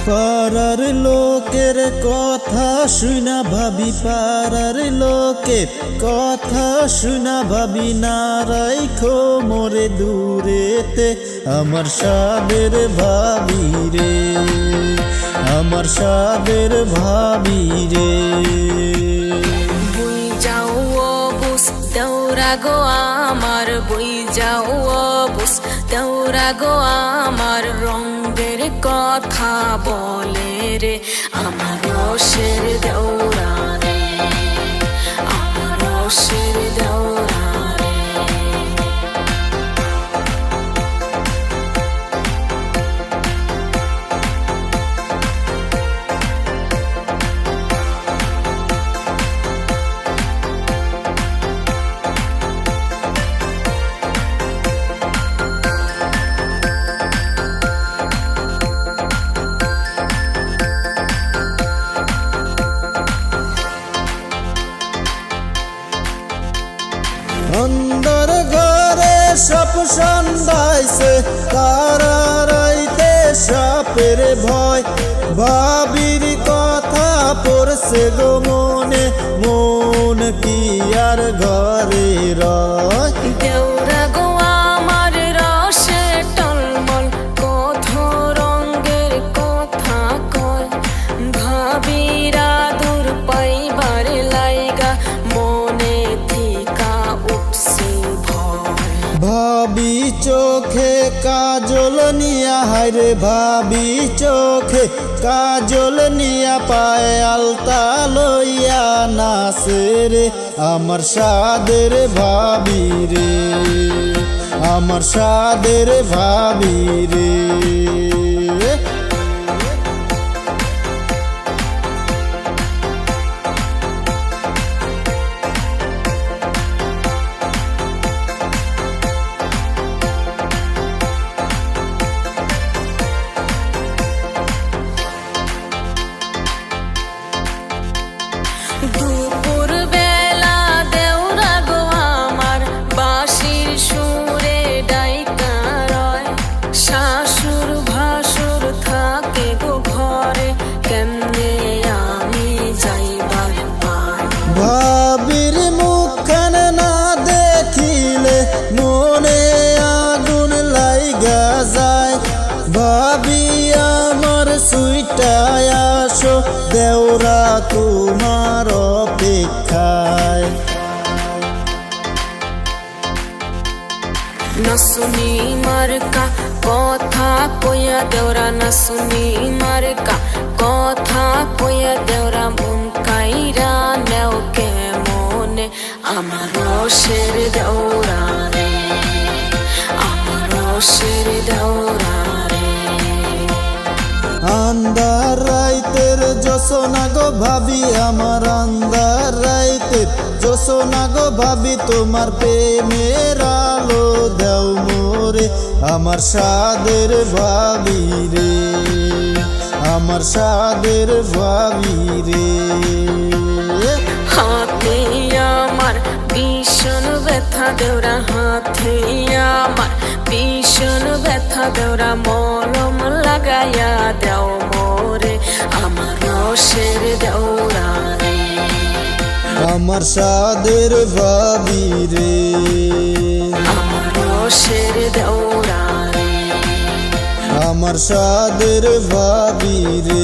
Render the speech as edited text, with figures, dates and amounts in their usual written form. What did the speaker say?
পাড়ার লোকের কথা শুনা ভাবি, পাড়ার লোকের কথা শুনা ভাবি, না রাইখো মোরে দূরেতে আমার সাদের ভাবি রে, আমার সাদের ভাবি রে। বই যাও বুস দেওরা গো আমার, বই যাও বুস দেওরা গো আমার, রঙের কথা বলে রে আমার রসের দেওরা রে, আমার রসের দেওরা রে। অন্দর ঘরে সাপ সন্ধ্যাইছে, তারা রাইতে সাপের ভয়, ভাবির কথা পড়ছে গো মনে, মন কি আর ঘরে রয়। দেওরা গো আমার রসে টলমল, কত রঙের কথা কয়, ভাবিরা দূর পাইবার লাইগা মনে থিকা উঠছে ভয়। ভাবি চোখে কাজল নিয়া, হায়রে ভাবি চোখে কাজল নিয়া, পায়ে আলতা লইয়া নাচে রে আমার সাদের ভাবি রে, আমার সাদের ভাবি রে। দুপুর বেলা দেওরা গো আমার বাঁশির সুরে ডাইকা রয়, শাশুর ভাসুর থাকে গো ঘরে, কেমনে আমি যাইবার পাই। ভাবির মুখখান না দেখিলে মনে আগুন লাইগা যায়, ভাবি আমার সুইটায় আসো দেওরা তোমার অপেক্ষায়। নাসুনি মার্কা কথা কইয়া দেওরা, নাসুনি মার্কা কথা কইয়া দেওরা, মন কাইরা নেও কেমনে আমার রসের দেওরা রে, আমার রসের দেওরা রে। আন্ধার রাইতের জোছনা গো ভাবি, আমার আন্ধার রাইতের জোছনা গো ভাবি, তোমার প্রেমের আলো দাও মোরে আমার সাদের ভাবি রে, আমার সাদের ভাবি রে। হাতে আমার ভীষণ ব্যথা দেওরা, হাতে আমার ভীষণ ব্যথা দেওরা, মলম লাগাইয়া দেও মোরে আমার রসের দেওরা রে, আমার সাদের ভাবি রে, আমার রসের দেওরা রে, আমার সাদের ভাবি রে।